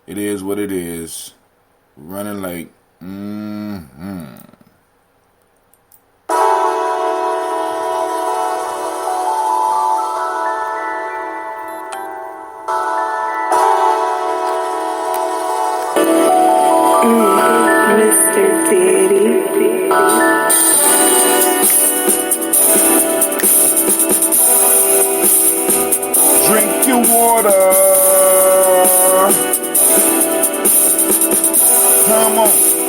It is what it is. We're running late. Mr. Daddy. Drink your water.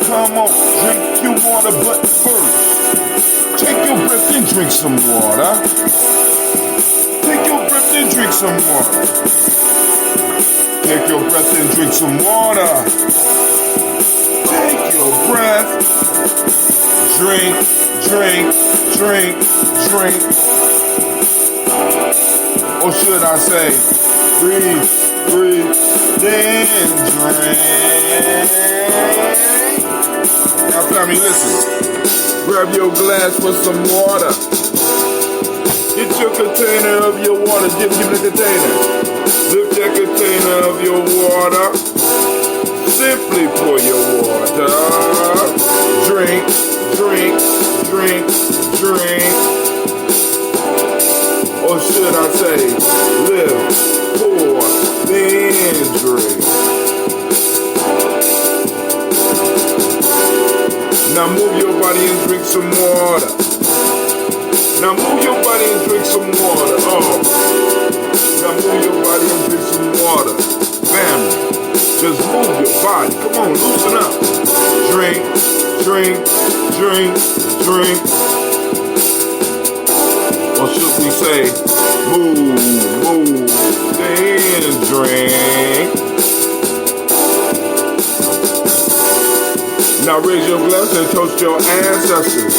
Come on, drink your water, but first, take your breath and drink some water. Take your breath and drink some water. Take your breath and drink some water. Take your breath. Drink. Or should I say, breathe, then drink. Now family, listen. Grab your glass for some water. Get your container of your water. Give me the container. Lift that container of your water. Simply pour your water. Drink. Or should I say, live, pour, then drink. Now move your body and drink some water. Now move your body and drink some water. Now move your body and drink some water. Family, just move your body. Come on, loosen up. Drink. Or should we say, move, then drink. Now raise your glass and toast your ancestors.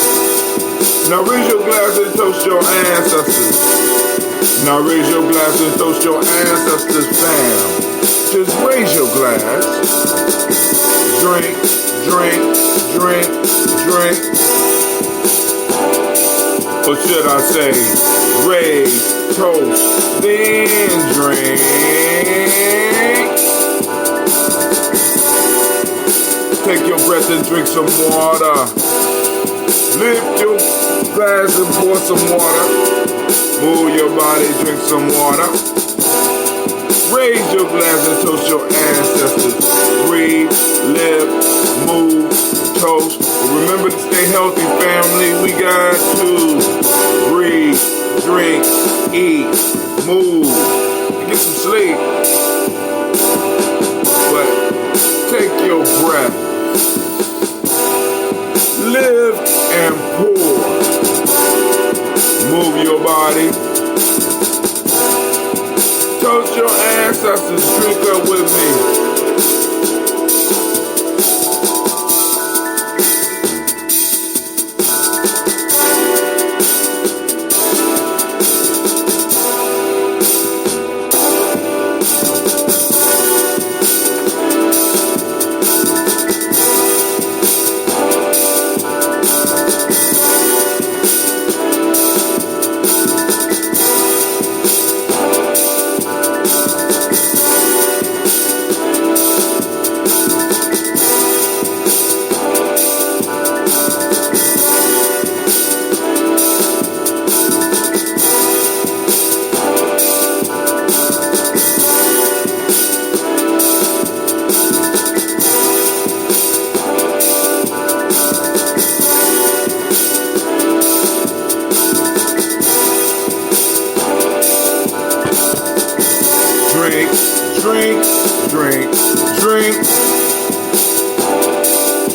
Now raise your glass and toast your ancestors. Now raise your glass and toast your ancestors, fam. Just raise your glass. Drink. Or should I say, raise, toast, then drink. Take your breath and drink some water. Lift your glass and pour some water. Move your body, drink some water. Raise your glass and toast your ancestors. Breathe, live, move, toast. But remember to stay healthy, family. We got to breathe, drink, eat, move, get some sleep. But take your breath. Live and pour. Move your body. Toast your ancestors. Drink up with me.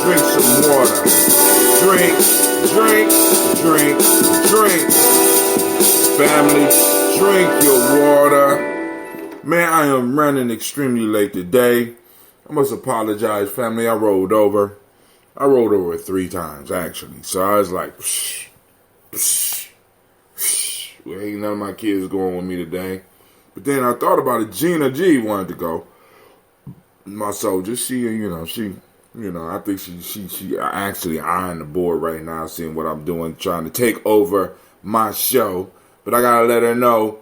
Drink some water. Drink. Family, drink your water. Man, I am running extremely late today. I must apologize, family. I rolled over 3 times, actually. So I was like, well, ain't none of my kids going with me today. But then I thought about it. Gina G wanted to go. My soldier, I think she actually eyeing the board right now, seeing what I'm doing, trying to take over my show. But I gotta let her know,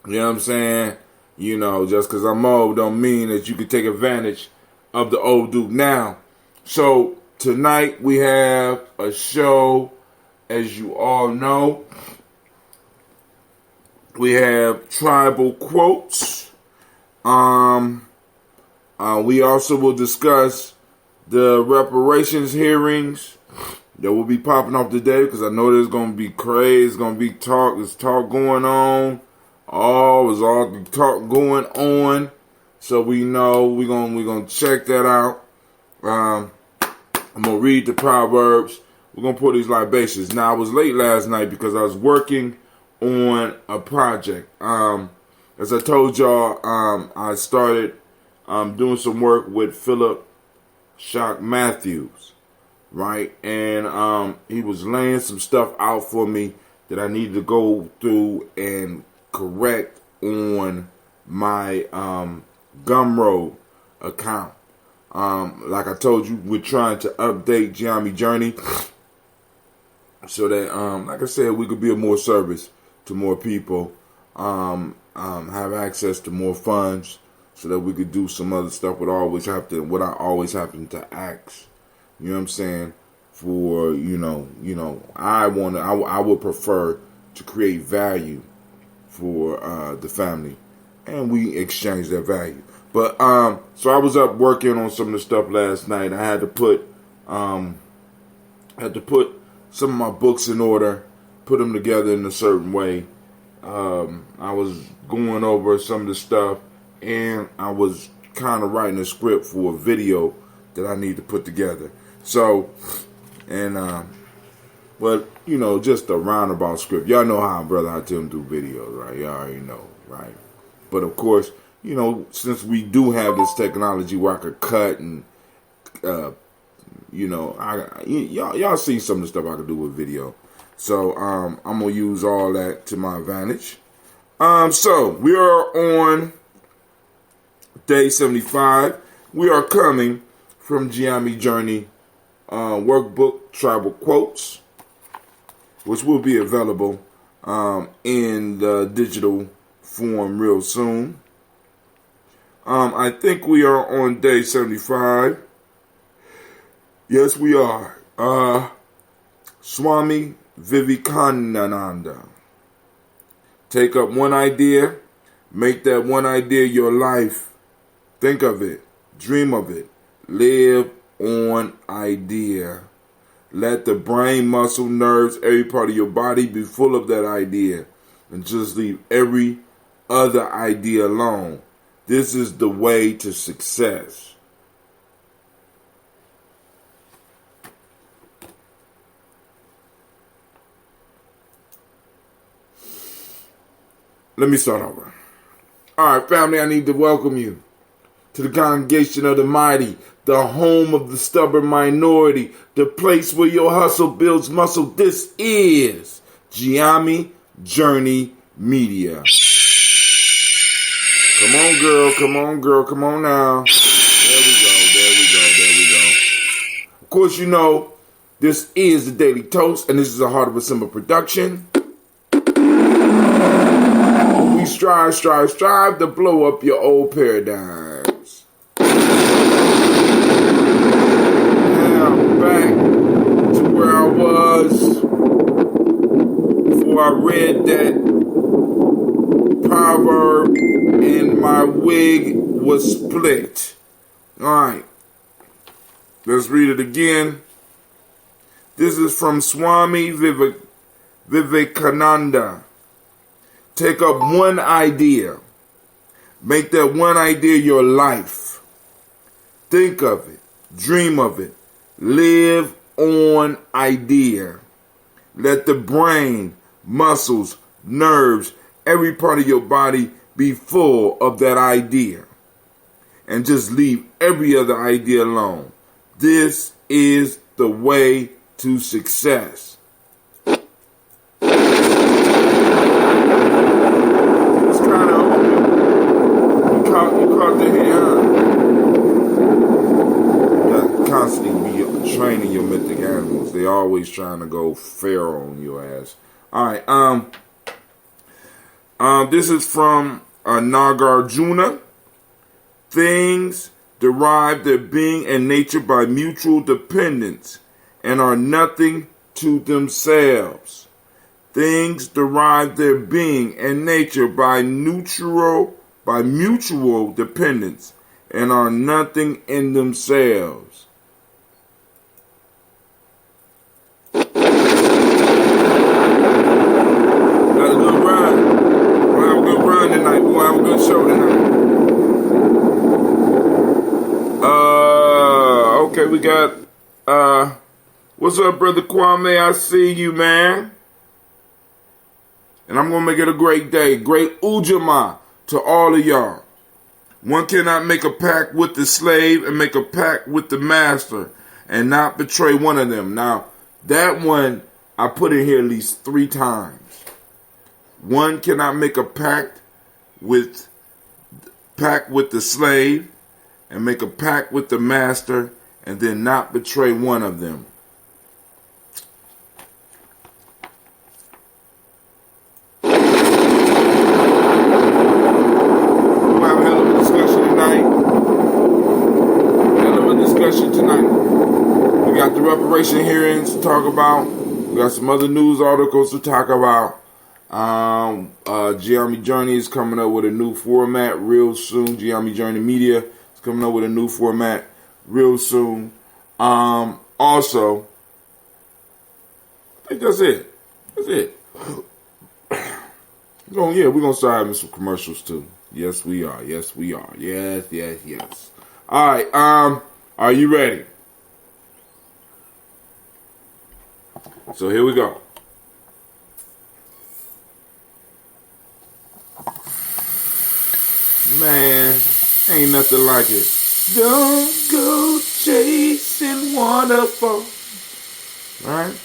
you know what I'm saying? You know, just because I'm old don't mean that you can take advantage of the old dude now. So tonight we have a show, as you all know. We have tribal quotes. We also will discuss the reparations hearings that will be popping off today, because I know there's going to be crazy. It's going to be talk. There's talk going on. There's all the talk going on. So we know we're gonna check that out. I'm gonna read the Proverbs. We're gonna pour these libations. Now I was late last night because I was working on a project. As I told y'all, I started doing some work with Philip Shock Matthews, right? And he was laying some stuff out for me that I needed to go through and correct on my Gumroad account. Like I told you, we're trying to update Gye-Nyame Journey so that, like I said, we could be of more service to more people, have access to more funds, so that we could do some other stuff. What I always have to ask. You know what I'm saying? For I would prefer to create value for the family, and we exchange that value. But so I was up working on some of the stuff last night. I had to put some of my books in order, put them together in a certain way. I was going over some of the stuff, and I was kind of writing a script for a video that I need to put together. So, but just a roundabout script. Y'all know how Brother Hatim do videos, right? Y'all already know, right? But of course, since we do have this technology where I could cut and, y'all see some of the stuff I could do with video. So I'm gonna use all that to my advantage. So we are on day 75. We are coming from Gye-Nyame Journey workbook Tribal Quotes, which will be available in the digital form real soon. I think we are on day 75. Yes, we are. Swami Vivekananda. Take up one idea, make that one idea your life. Think of it, dream of it, live on idea. Let the brain, muscle, nerves, every part of your body be full of that idea, and just leave every other idea alone. This is the way to success. Let me start over. All right, family, I need to welcome you to the congregation of the mighty, the home of the stubborn minority, the place where your hustle builds muscle. This is Gye-Nyame Journey Media. Come on, girl. Come on, girl. Come on now. There we go. Of course, this is the Daily Toast, and this is a Heart of a Simple production. We strive to blow up your old paradigms. Now, back to where I was before I read that proverb and my wig was split. Alright. Let's read it again. This is from Swami Vivekananda. Take up one idea. Make that one idea your life. Think of it. Dream of it. Live on idea. Let the brain, muscles, nerves, every part of your body be full of that idea. And just leave every other idea alone. This is the way to success. Constantly be training your mythic animals. They always trying to go feral on your ass. All right. This is from Nagarjuna. Things derive their being and nature by mutual dependence and are nothing to themselves. Things derive their being and nature by mutual dependence and are nothing in themselves. That's a good ride. We'll have a good run tonight. We'll have a good show tonight. Okay, we got, what's up, Brother Kwame? I see you, man. And I'm going to make it a great day. Great Ujamaa to all of y'all. One cannot make a pact with the slave and make a pact with the master and not betray one of them. Now, that one I put in here at least 3 times. One cannot make a pact with the slave and make a pact with the master and then not betray one of them. We'll have a hell of a discussion tonight. We got the reparation hearings to talk about. We got some other news articles to talk about. Gye-Nyame Journey is coming up with a new format real soon. Gye-Nyame Journey Media is coming up with a new format real soon. Also, I think that's it. We're gonna start having some commercials too. Yes, we are. Yes. All right. Are you ready? So here we go. Man, ain't nothing like it. Don't go chasing waterfall. Right?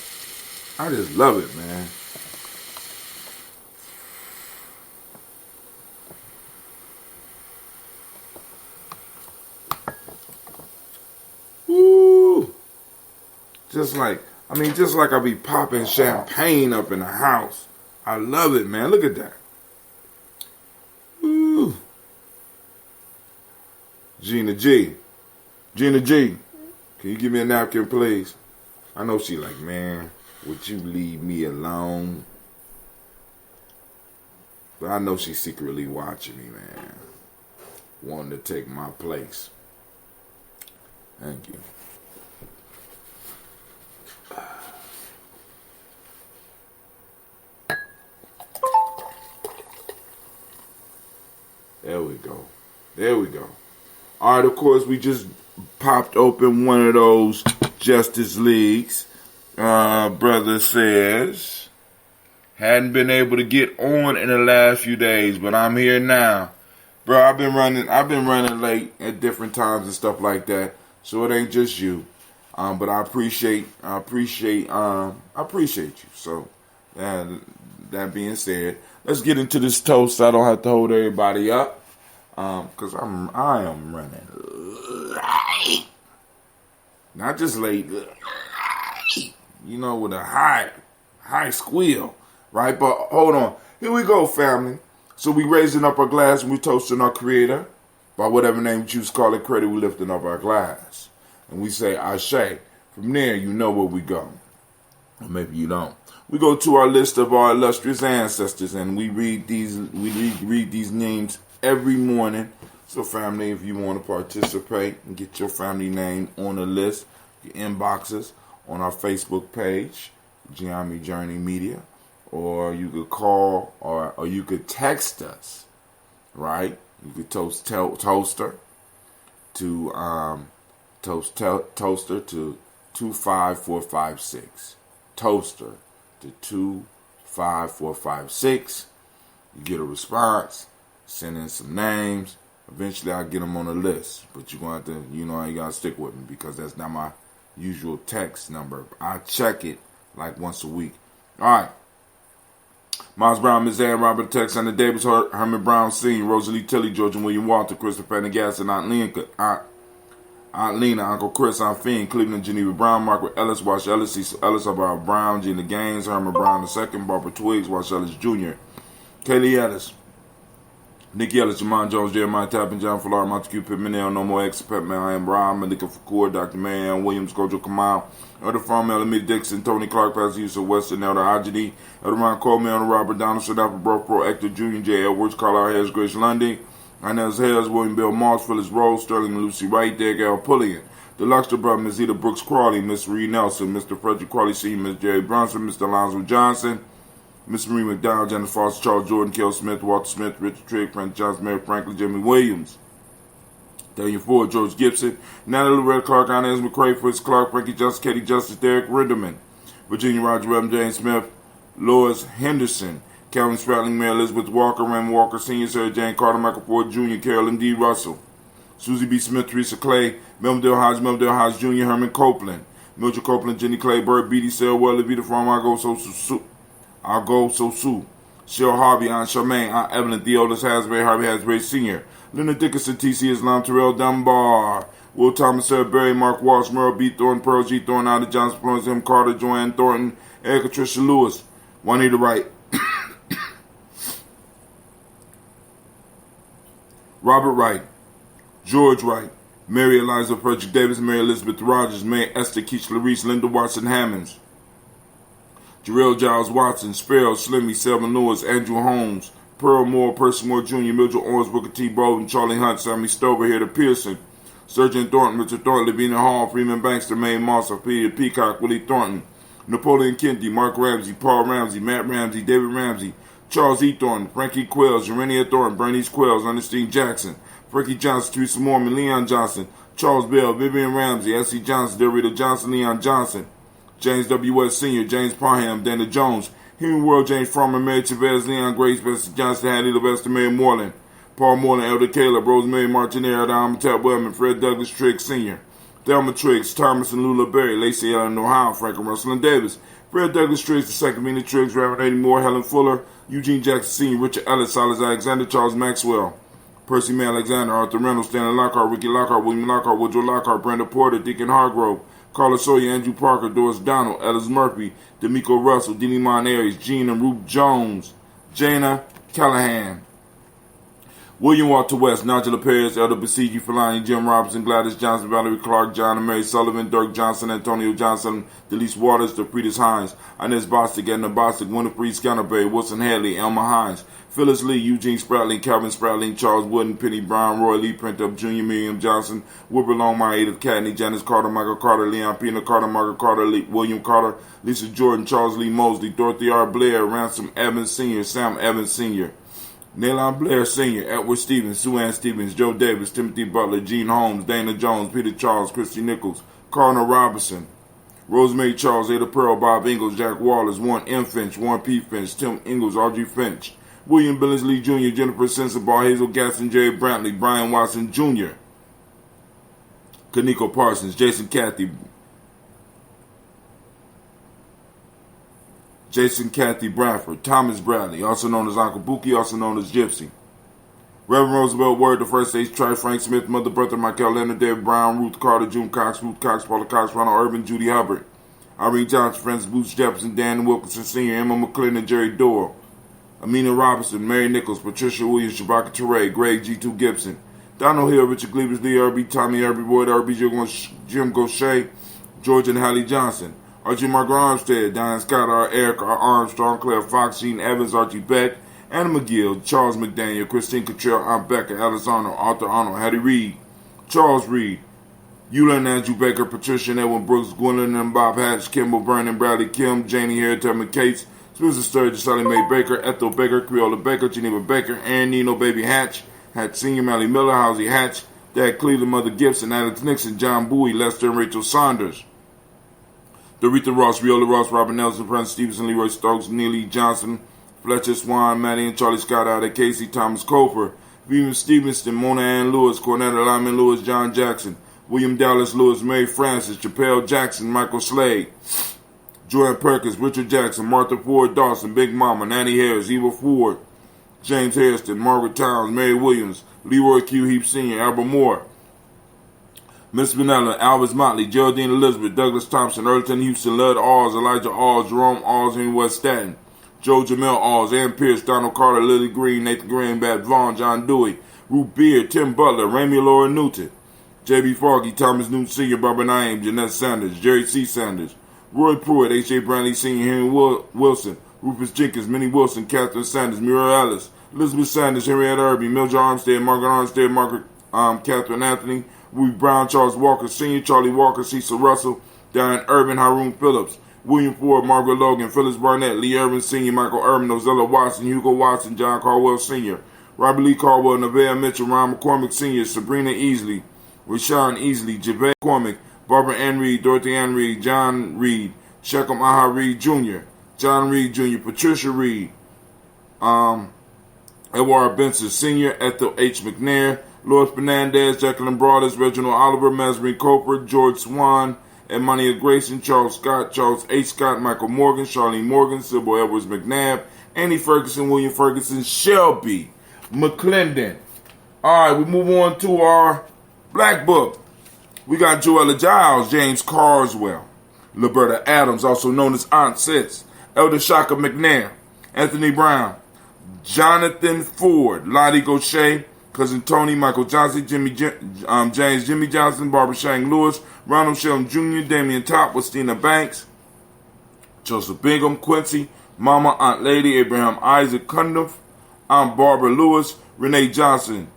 I just love it, man. Woo! Just like I be popping champagne up in the house. I love it, man. Look at that. Woo! Gina G, can you give me a napkin, please? I know she like, man, would you leave me alone? But I know she's secretly watching me, man. Wanting to take my place. Thank you. There we go. All right, of course, we just popped open one of those Justice Leagues. Brother says, hadn't been able to get on in the last few days, but I'm here now. Bro, I've been running late at different times and stuff like that. So it ain't just you. But I appreciate you. So that being said, let's get into this toast so I don't have to hold everybody up. Cause I am running late. Not just late, you know, with a high squeal, right? But hold on. Here we go, family. So we raising up our glass and we toasting our creator. By whatever name you choose to call it credit, we lifting up our glass. And we say Ashe. From there, you know where we go. Or maybe you don't. We go to our list of our illustrious ancestors and we read these names every morning. So family, if you want to participate and get your family name on the list, your inboxes on our Facebook page, Gye-Nyame Journey Media, or you could call or you could text us, right? You could toaster to toaster to 25456. Toaster to 25456. You get a response. Send in some names. Eventually, I'll get them on the list. But you're going to have to, you got to stick with me because that's not my usual text number. I check it like once a week. All right. Miles Brown, Ms. Ann, Robert Tex, Anna Davis, Herman Brown, Sr., Rosalie Tilly, George and William Walter, Christopher Pendergast, and Aunt Lena, Uncle Chris, Aunt Fiend, Cleveland, Geneva Brown, Margaret Ellis, Wash Ellis, Cecil Ellis, Barbara Brown, Gina Gaines, Herman Brown II, Barbara Twiggs, Wash Ellis Jr., Kaylee Ellis, Nicky Ellis, Jamon Jones, Jeremiah Tappan, John Flora, Montague Pittman, No More X, Pet Man, I Am Brian, Malika Fakur, Dr. Marianne Williams, Gojo Kamal, Elder Farm, Elamid Dixon, Tony Clark, Pastor Yusuf Weston, Elder Ajadi, Elder Ron Coleman, Elder Robert Donaldson, Alpha Bro Pro, Actor Jr., J. Edwards, Carlisle Harris, Grace Lundy, Inez Harris, William Bill Moss, Phyllis Rose, Sterling and Lucy Wright, Derek L. Pullian, the Luxter brother, Ms. Eda Brooks Crawley, Miss Reed Nelson, Mr. Frederick Crawley Sr., Miss Jerry Bronson, Mr. Alonzo Johnson, Miss Marie McDowell, Jennifer Foster, Charles Jordan, Kel Smith, Walter Smith, Richard Trigg, Frank Johnson, Mary Franklin, Jimmy Williams, Daniel Ford, George Gibson, Natalie Loretta Clark, Inez McCrae, Fritz Clark, Frankie Justice, Katie Justice, Derek Rinderman, Virginia Roger, Reverend James Smith, Lois Henderson, Calvin Spratling, Mary Elizabeth Walker, Raymond Walker Sr., Sarah Jane Carter, Michael Ford Jr., Carolyn D. Russell, Susie B. Smith, Teresa Clay, Melvin Hodge Jr., Herman Copeland, Mildred Copeland, Jenny Clay, Bird Beatty, Sarah Weller, Vita From, I'll go so soon. Cheryl Harvey, Aunt Charmaine, Aunt Evelyn, Theodis Hasbury, Harvey Hasbury Sr., Leonard Dickinson, T.C. Islam, Terrell Dunbar, Will Thomas, Sarah Berry, Mark Walsh, Merle B. Thornton, Pearl G. Thornton, Ida Johnson, Florence M. Carter, Joanne Thornton, Erica Tricia Lewis, Juanita Wright, Robert Wright, George Wright, Mary Eliza Frederick Davis, Mary Elizabeth Rogers, Mary Esther Keach Larice, Linda Watson Hammonds, Jarrell Giles Watson, Sparrow, Slimmy, Selma Lewis, Andrew Holmes, Pearl Moore, Percy Moore Jr., Mildred Owens, Booker T. Bowden, Charlie Hunt, Sammy Stover, Hedda Pearson, Sergeant Thornton, Richard Thornton, Lavina Hall, Freeman Bankster, Mae Moss, Peter Peacock, Willie Thornton, Napoleon Kennedy, Mark Ramsey, Paul Ramsey, Matt Ramsey, David Ramsey, Charles E. Thornton, Frankie Quells, Urania Thornton, Bernice Quells, Ernestine Jackson, Frankie Johnson, Teresa Mormon, Leon Johnson, Charles Bell, Vivian Ramsey, S.C. Johnson, Dorita Johnson, Leon Johnson, James W. West Sr., James Parham, Dana Jones, Henry World, James Farmer, Mary Chavez, Leon Grace, Bessie Johnson, Hattie Levester, Mary Moreland, Paul Moreland, Elder Caleb, Rosemary Martinez, Elder Amitep Wellman, Fred Douglas Triggs Sr., Thelma Triggs, Thomas and Lula Berry, Lacey Allen, Ohio, Franklin Russell and Davis, Fred Douglas Triggs II, Mina Triggs, Reverend Eddie Moore, Helen Fuller, Eugene Jackson Sr., Richard Ellis, Silas Alexander, Charles Maxwell, Percy May Alexander, Arthur Reynolds, Stanley Lockhart, Ricky Lockhart, William Lockhart, Woodrow Lockhart, Brenda Porter, Deacon Hargrove, Carla Sawyer, Andrew Parker, Doris Donald, Ellis Murphy, D'Amico Russell, Denny Monares, Jean and Ruth Jones, Jana Callahan, William Walter West, Nigella Perez, Elder Basiji Filani, Jim Robinson, Gladys Johnson, Valerie Clark, John and Mary Sullivan, Dirk Johnson, Antonio Johnson, Delise Waters, DePretis Hines, Inez Bostic, Edna Bostic, Winifred Scanterbury, Wilson Hadley, Elma Hines, Phyllis Lee, Eugene Spratling, Calvin Spratling, Charles Wooden, Penny Brown, Roy Lee, Printup Jr., Miriam Johnson, Wilbur Longmire, Edith Cadney, Janice Carter, Michael Carter, Leon Pena Carter, Margaret Carter, William Carter, Lisa Jordan, Charles Lee Mosley, Dorothy R. Blair, Ransom Evans Sr., Sam Evans Sr., Naylon Blair Sr., Edward Stevens, Sue Ann Stevens, Joe Davis, Timothy Butler, Gene Holmes, Dana Jones, Peter Charles, Christy Nichols, Cardinal Robinson, Rosemary Charles, Ada Pearl, Bob Ingalls, Jack Wallace, Warren M. Finch, Warren P. Finch, Tim Ingalls, Audrey Finch, William Billingsley Jr., Jennifer Sensabaugh, Hazel Gaston, Jerry Brantley, Brian Watson Jr., Kaniko Parsons, Jason Cathy, Bradford, Thomas Bradley, also known as Uncle Buki, also known as Gypsy, Reverend Roosevelt Word, the First Age Tribe, Frank Smith, Mother Bertha, Michael Leonard, David Brown, Ruth Carter, June Cox, Ruth Cox, Paula Cox, Ronald Urban, Judy Hubbard, Irene Johnson, Francis Boots Jefferson, Dan Wilkinson Sr., Emma McClellan, and Jerry Doyle, Amina Robinson, Mary Nichols, Patricia Williams, Shabaka Teray, Greg G2 Gibson, Donald Hill, Richard Gleavers, Lee Irby, Tommy Irby, Boyd Irby, Jim Gaucher, George and Hallie Johnson, Archie Margaret Armstead, Diane Scott, R. Eric, R. Armstrong, Claire Fox, Gene Evans, Archie Beck, Anna McGill, Charles McDaniel, Christine Cottrell, Aunt Becca, Alice Arnold, Arthur Arnold, Hattie Reed, Charles Reed, Eula and Andrew Baker, Patricia and Edwin Brooks, Gwendolyn and Bob Hatch, Kimball Vernon, Bradley Kim, Janie Harris, Tubman Cates, Susan Sturgis, Sally Mae Baker, Ethel Baker, Creola Baker, Geneva Baker, Aaron Nino, Baby Hatch, Hatch Sr., Mally Miller, Housie Hatch, Dad Cleveland, Mother Gibson, Alex Nixon, John Bowie, Lester and Rachel Saunders, Dorita Ross, Riola Ross, Robert Nelson, Francis Stevenson, Leroy Stokes, Neely Johnson, Fletcher Swan, Maddie and Charlie Scott out of Casey, Thomas Cofer, Vivian Stevenson, Mona Ann Lewis, Cornetta Lyman Lewis, John Jackson, William Dallas Lewis, Mary Francis, Chappelle Jackson, Michael Slade, Joanne Perkins, Richard Jackson, Martha Ford Dawson, Big Mama, Nanny Harris, Eva Ford, James Hairston, Margaret Towns, Mary Williams, Leroy Q. Heap Sr., Albert Moore, Miss Vanilla, Alvis Motley, Geraldine Elizabeth, Douglas Thompson, Earlton Houston, Lud Alls, Elijah Alls, Jerome Alls, Henry West Stanton, Joe Jamel Alls, Ann Pierce, Donald Carter, Lily Green, Nathan Green, Bat Vaughn, John Dewey, Ruth Beard, Tim Butler, Ramey Laura Newton, J.B. Foggy, Thomas Newton Sr., Barbara Naim, Jeanette Sanders, Jerry C. Sanders, Roy Pruitt, H.A. Brantley Sr., Henry Wilson, Rufus Jenkins, Minnie Wilson, Catherine Sanders, Muriel Ellis, Elizabeth Sanders, Henrietta Irby, Mildred Armstead, Margaret Catherine Anthony, Ruth Brown, Charles Walker Sr., Charlie Walker, Cecil Russell, Diane Urban, Haroon Phillips, William Ford, Margaret Logan, Phyllis Barnett, Lee Irvin Sr., Michael Irvin, Ozella Watson, Hugo Watson, John Caldwell Sr., Robert Lee Caldwell, Nevaeh Mitchell, Ron McCormick Sr., Sabrina Easley, Rashawn Easley, Javed McCormick, Barbara Ann Reed, Dorothy Ann Reed, John Reed, Shechem Aha Reed Jr., John Reed Jr., Patricia Reed, Edward Benson Sr., Ethel H. McNair, Lois Fernandez, Jacqueline Broadus, Reginald Oliver, Masri Coper, George Swan, Edmonia Grayson, Charles Scott, Charles H. Scott, Michael Morgan, Charlene Morgan, Sybil Edwards McNabb, Annie Ferguson, William Ferguson, Shelby McClendon. All right, we move on to our Black Book. We got Joella Giles, James Carswell, Liberta Adams, also known as Aunt Sis, Elder Shaka McNair, Anthony Brown, Jonathan Ford, Lottie Gaucher, Cousin Tony, Michael Johnson, James Jimmy Johnson, Barbara Shang Lewis, Ronald Shelton Jr., Damian Top, Westina Banks, Joseph Bingham, Quincy, Mama, Aunt Lady, Abraham Isaac Cundiff, Aunt Barbara Lewis, Renee Johnson,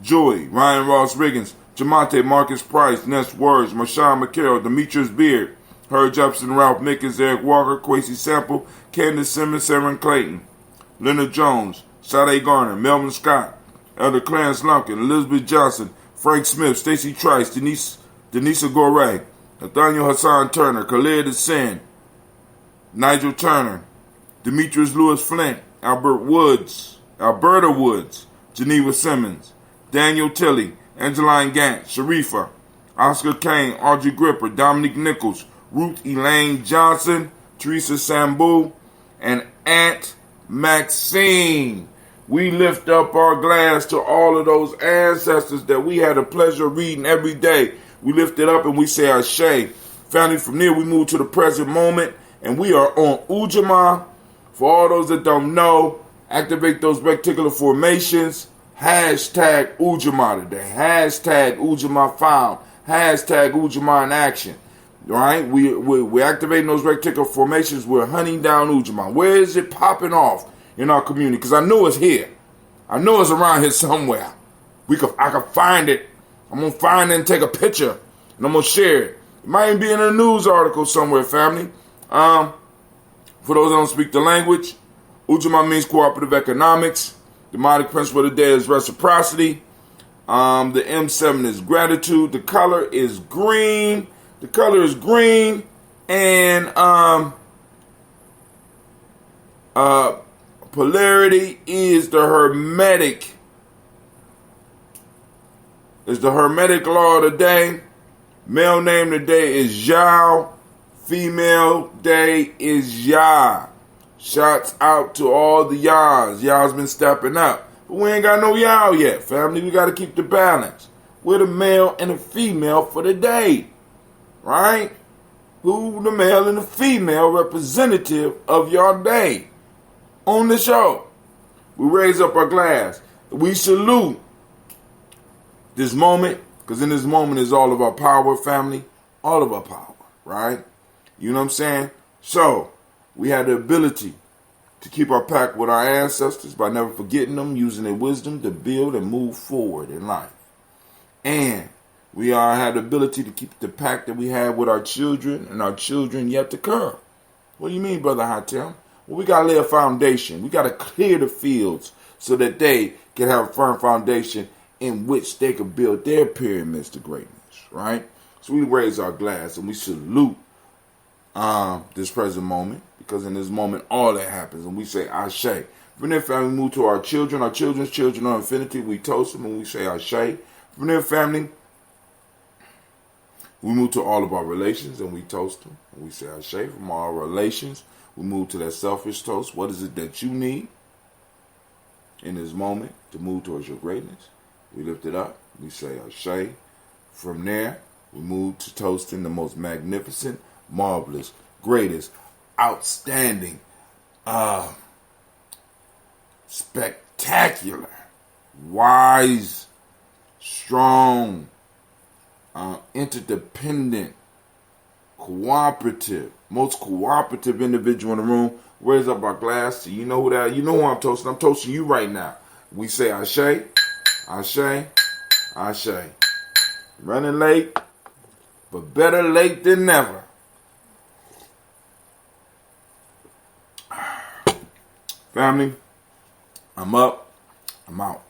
Joy, Ryan Ross Riggins, Jamonte Marcus Price, Ness Words, Marshawn McCarroll, Demetrius Beard, Herb Jefferson, Ralph Mickens, Eric Walker, Quasi Sample, Candace Simmons, Sharon Clayton, Leonard Jones, Sade Garner, Melvin Scott, Elder Clarence Lumpkin, Elizabeth Johnson, Frank Smith, Stacey Trice, Denisa Gore, Nathaniel Hassan Turner, Khalid Sin, Nigel Turner, Demetrius Lewis Flint, Alberta Woods, Geneva Simmons, Daniel Tilley, Angeline Gant, Sharifa, Oscar Kane, Audrey Gripper, Dominique Nichols, Ruth Elaine Johnson, Teresa Sambu, and Aunt Maxine. We lift up our glass to all of those ancestors that we had the pleasure of reading every day. We lift it up and we say Ashe. Family, from there we move to the present moment, and we are on Ujamaa. For all those that don't know, activate those reticular formations. Hashtag Ujamaa today. Hashtag Ujamaa found. Hashtag Ujamaa in action. Right? We're activating those reticular formations. We're hunting down Ujamaa. Where is it popping off in our community? Because I know it's here. I know it's around here somewhere. I can find it. I'm going to find it and take a picture. And I'm going to share it. It might even be in a news article somewhere, family. For those that don't speak the language, Ujamaa means cooperative economics. The demonic principle of the day is reciprocity. The M7 is gratitude. The color is green. And polarity is the hermetic. Is the hermetic law of the day. Male name today is Yao. Female day is Ya. Shouts out to all the Yas. Ya's been stepping up. But we ain't got no Yao yet, family. We got to keep the balance. We're the male and the female for the day. Right? Who the male and the female representative of your day on the show. We raise up our glass. We salute this moment, because in this moment is all of our power, family. All of our power, right? You know what I'm saying? So, we had the ability to keep our pact with our ancestors by never forgetting them, using their wisdom to build and move forward in life. And we had the ability to keep the pact that we had with our children and our children yet to come. What do you mean, Brother Hatem? Well, we got to lay a foundation. We got to clear the fields so that they can have a firm foundation in which they could build their pyramids to greatness, right? So we raise our glass and we salute this present moment, because in this moment all that happens, and we say Ashe. From there, family, we move to our children, our children's children on infinity. We toast them and we say Ashe. From there, family, we move to all of our relations and we toast them and we say Ashe. From all our relations, we move to that selfish toast. What is it that you need in this moment to move towards your greatness? We lift it up. We say Ashe. From there, we move to toasting the most magnificent, marvelous, greatest, outstanding, spectacular, wise, strong, interdependent, cooperative, most cooperative individual in the room. Raise up our glass to you know who that. You know who I'm toasting. I'm toasting you right now. We say Ashe, Ashe, Ashe. Running late, but better late than never. Family, I'm up. I'm out.